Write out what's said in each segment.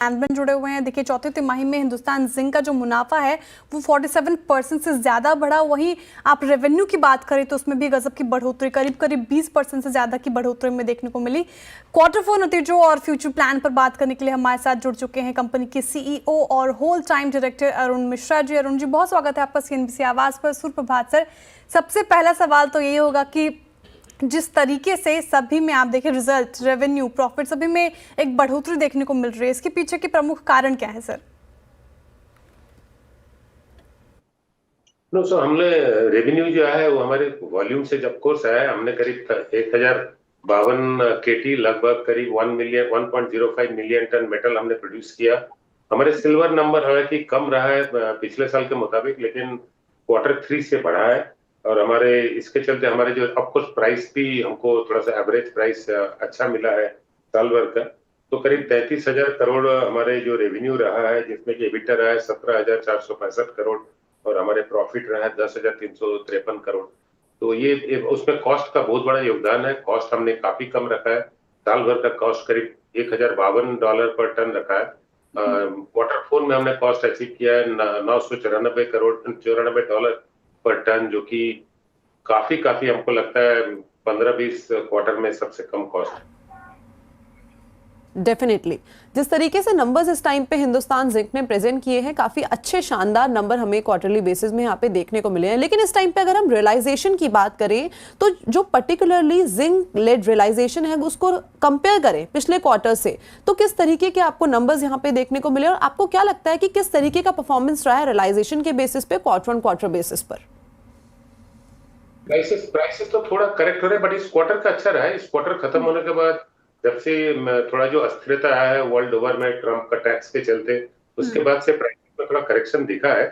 Management जुड़े हुए हैं। देखिए चौथी तिमाही में हिंदुस्तान जिंक का जो मुनाफा है वो 47% से ज्यादा बढ़ा। वहीं आप रेवेन्यू की बात करें तो उसमें भी गजब की बढ़ोतरी, करीब करीब 20% से ज्यादा की बढ़ोतरी में देखने को मिली। क्वार्टर 4 नतीजों और फ्यूचर प्लान पर बात करने के लिए हमारे साथ जुड़ चुके हैं कंपनी के सीईओ और whole time director Arun Mishra ji. Arun ji, बहुत स्वागत है आपका सीएनबीसी आवाज पर। सुप्रभात सर। सबसे पहला सवाल तो यही होगा कि जिस तरीके से सभी में आप देखें रिजल्ट, रेवेन्यू, प्रॉफिट सभी में एक बढ़ोतरी देखने को मिल रही है, इसके पीछे के प्रमुख कारण क्या है सर? हमने रेवेन्यू जो है वो हमारे वॉल्यूम से जब कोर्स आया है, हमने करीब 1052 केटी लगभग करीब 1.05 मिलियन टन मेटल हमने प्रोड्यूस किया। हमारे सिल्वर नंबर हालांकि कम रहा है पिछले साल के मुताबिक, लेकिन क्वार्टर 3 से बढ़ा है। और हमारे इसके चलते हमारे जो ऑफकोर्स प्राइस भी हमको थोड़ा सा एवरेज प्राइस अच्छा मिला है साल भर का। तो करीब 33,000 करोड़ हमारे जो रेवेन्यू रहा है, जिसमें कि एबिटा रहा है 17,465 करोड़ और हमारे प्रॉफिट रहा है 10,353 करोड़। तो ये उसमें कॉस्ट का बहुत बड़ा योगदान है। कॉस्ट हमने काफी कम रखा है। साल भर का कॉस्ट करीब $1,052 पर टन रखा है। क्वार्टर 4 में हमने कॉस्ट अचीव किया है 994 पर टन, जो कि काफी काफी हमको लगता है 15-20 क्वार्टर में सबसे कम कॉस्ट। डेफिनेटली जिस तरीके से नंबर्स इस टाइम पे हिंदुस्तान जिंक ने प्रेजेंट किए हैं, काफी अच्छे शानदार नंबर हमें क्वार्टरली बेसिस में यहाँ पे देखने को मिले हैं। लेकिन इस टाइम पे अगर हम रियलाइजेशन की बात करें तो जो पर्टिकुलरली जिंक लेड रियलाइजेशन है उसको कंपेयर करें पिछले क्वार्टर से, तो किस तरीके के आपको नंबर्स यहाँ पे देखने को मिले और आपको क्या लगता है कि किस तरीके का परफॉर्मेंस रहा है रियलाइजेशन के बेसिस पे क्वार्टर ऑन क्वार्टर बेसिस पर? प्राइसेस तो थोड़ा करेक्ट हो रहे हैं, बट इस क्वार्टर का अच्छा रहा है। इस क्वार्टर खत्म होने के बाद जब से थोड़ा जो अस्थिरता आया है वर्ल्ड ओवर में ट्रम्प का टैक्स के चलते, उसके बाद से प्राइस में थोड़ा करेक्शन दिखा है।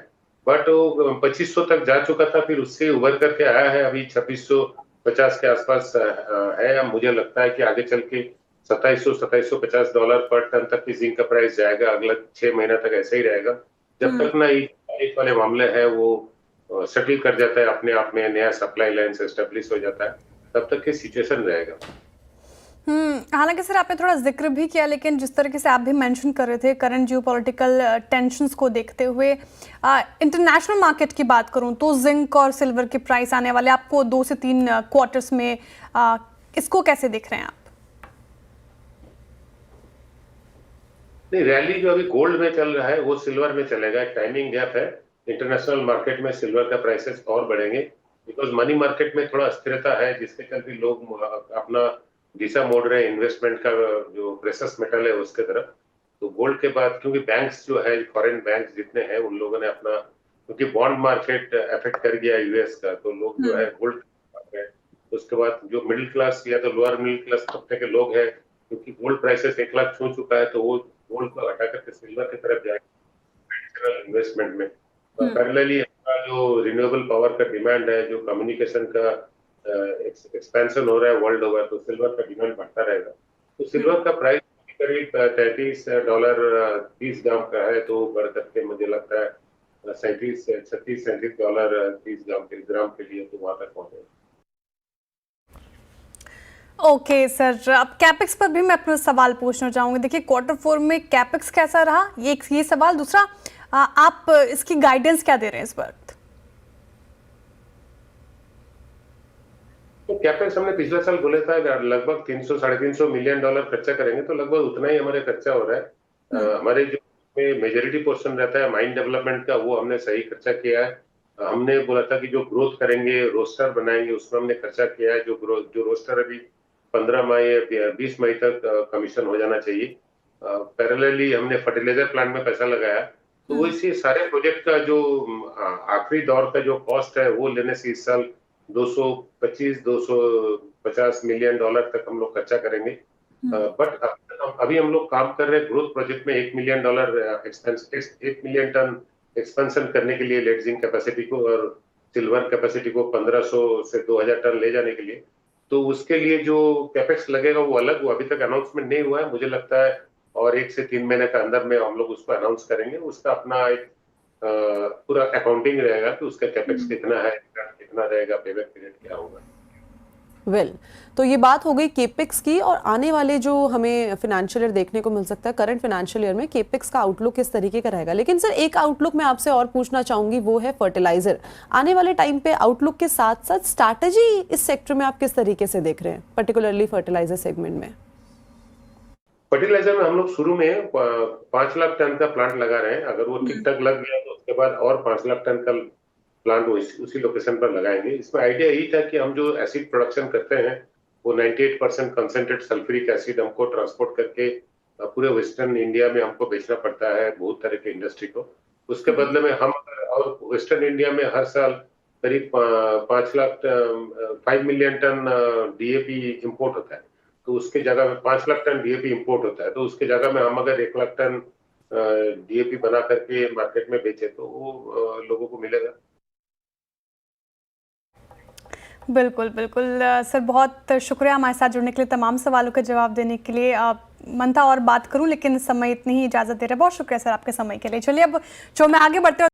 बट वो 2500 तक जा चुका था, फिर उससे उभर करके आया है, अभी 2650 के आसपास है। अब मुझे लगता है कि आगे चल के $2750 पर टन तक की जिंक का प्राइस जाएगा। अगला 6 महीना तक ऐसे ही रहेगा, जब तक ना ये वाले मामले है वो सेटल कर जाता है अपने आप में, नया सप्लाई लाइन से एस्टेब्लिश हो जाता है, तब तक की सिचुएशन रहेगा। हालांकि सर आपने थोड़ा जिक्र भी किया, लेकिन जिस तरीके से आप भी मेंशन कर रहे थे करंट जियोपॉलिटिकल टेंशंस को देखते हुए, इंटरनेशनल मार्केट की बात करूं तो जिंक और सिल्वर के प्राइस आने वाले आपको 2 से 3 क्वार्टर्स में इसको कैसे देख रहे हैं आप? नहीं, रैली जो अभी गोल्ड में चल रहा है वो सिल्वर में चलेगा। एक टाइमिंग गैप है। इंटरनेशनल मार्केट में सिल्वर का प्राइसेस और बढ़ेंगे, बिकॉज मनी मार्केट में थोड़ा अस्थिरता है, जिसके चलते लोग अपना दिशा मोड़ रहे हैं इन्वेस्टमेंट का, जो प्रेशियस मेटल है उसके तरफ। तो गोल्ड के बाद क्योंकि बैंक्स जो है, फॉरेन बैंक्स जितने हैं, उन लोगों ने अपना, क्योंकि बॉन्ड मार्केट अफेक्ट कर गया यूएस का, तो लोग जो है गोल्ड। उसके बाद जो मिडिल क्लास या तो लोअर मिडिल क्लास तबके के लोग हैं, क्योंकि गोल्ड प्राइसेस 1 लाख छू चुका है, तो वो गोल्ड को हटा करके सिल्वर की तरफ जाएगा इन्वेस्टमेंट में। पैरेलली जो रिन्यूएबल पावर का डिमांड है, जो कम्युनिकेशन का एक्सपेंशन हो रहा है वर्ल्ड ओवर, तो सिल्वर का डिमांड बढ़ता रहेगा। तो सिल्वर का प्राइस करीब $33 30 ग्राम का है, तो बढ़ करके मुझे लगता है $37 30 ग्राम के लिए तो वहां तक पहुंचेगा। ओके सर, अब कैपेक्स पर भी मैं अपना सवाल पूछना चाहूंगी। देखिए क्वार्टर 4 में कैपेक्स कैसा रहा, ये सवाल। दूसरा, आप इसकी गाइडेंस क्या दे रहे हैं इस वक्त? तो कैपेक्स हमने पिछले साल बोला था लगभग $300-350 मिलियन खर्चा करेंगे, तो लगभग उतना ही हमारे खर्चा हो रहा है। हमारे जो मेजोरिटी पोर्शन रहता है माइन डेवलपमेंट का, वो हमने सही खर्चा किया है। हमने बोला था कि जो ग्रोथ करेंगे, रोस्टर बनाएंगे, उसमें हमने खर्चा किया है। जो रोस्टर अभी 15 मई या 20 मई तक कमीशन हो जाना चाहिए। पैरेलली हमने फर्टिलाइजर प्लांट में पैसा लगाया, तो वो इसी सारे प्रोजेक्ट का जो आखिरी दौर का जो कॉस्ट है वो लेने से इस साल 250 मिलियन डॉलर तक हम लोग खर्चा करेंगे। बट अभी हम लोग काम कर रहे हैं ग्रोथ प्रोजेक्ट में $1 मिलियन 1 मिलियन टन एक्सपेंशन करने के लिए, लेड जिंक कैपेसिटी को और सिल्वर कैपेसिटी को 1500 से 2000 टन ले जाने के लिए। तो उसके लिए जो कैपेक्स लगेगा वो अलग, वो अभी तक अनाउंसमेंट नहीं हुआ है। मुझे लगता है और 1 से 3 महीने के अंदर में हम लोग उसको अनाउंस करेंगे। उसका अपना एक पूरा अकाउंटिंग रहेगा कि उसका कैपेक्स कितना है, कितना रहेगा, पेबैक पीरियड क्या होगा। वेल तो ये बात हो गई केपेक्स की, और आने वाले जो हमें फाइनेंशियल ईयर देखने को मिल सकता है, करंट फाइनेंशियल ईयर में केपेक्स का आउटलुक किस तरीके का रहेगा। लेकिन सर एक आउटलुक मैं आपसे और पूछना चाहूंगी, वो है फर्टिलाइजर। आने वाले टाइम पे आउटलुक के साथ साथ स्ट्रैटेजी इस सेक्टर में आप किस तरीके से देख रहे हैं, पर्टिकुलरली फर्टिलाइजर सेगमेंट में? फर्टिलाइजर में हम लोग शुरू में 5 लाख टन का प्लांट लगा रहे हैं। अगर वो ठीक ठाक लग गया तो उसके बाद और 5 लाख टन का प्लांट उसी लोकेशन पर लगाएंगे। इसमें आइडिया यही था कि हम जो एसिड प्रोडक्शन करते हैं वो 98% कंसेंट्रेट सल्फ्यूरिक एसिड हमको ट्रांसपोर्ट करके पूरे वेस्टर्न इंडिया में हमको बेचना पड़ता है बहुत तरह के इंडस्ट्री को। उसके बदले में हम और वेस्टर्न इंडिया में हर साल करीब 5 मिलियन टन डीएपी इंपोर्ट होता है। तो उसके जगह में 5 लाख टन डीएपी इंपोर्ट होता है, तो उसके जगह में हम अगर 1 लाख टन डीएपी बना करके मार्केट में बेचे तो वो लोगों को मिलेगा। बिल्कुल बिल्कुल सर, बहुत शुक्रिया हमारे साथ जुड़ने के लिए, तमाम सवालों के जवाब देने के लिए। मन था और बात करूं लेकिन समय इतनी ही इजाज़त दे रहा है। बहुत शुक्रिया सर आपके समय के लिए। चलिए अब जो मैं आगे बढ़ते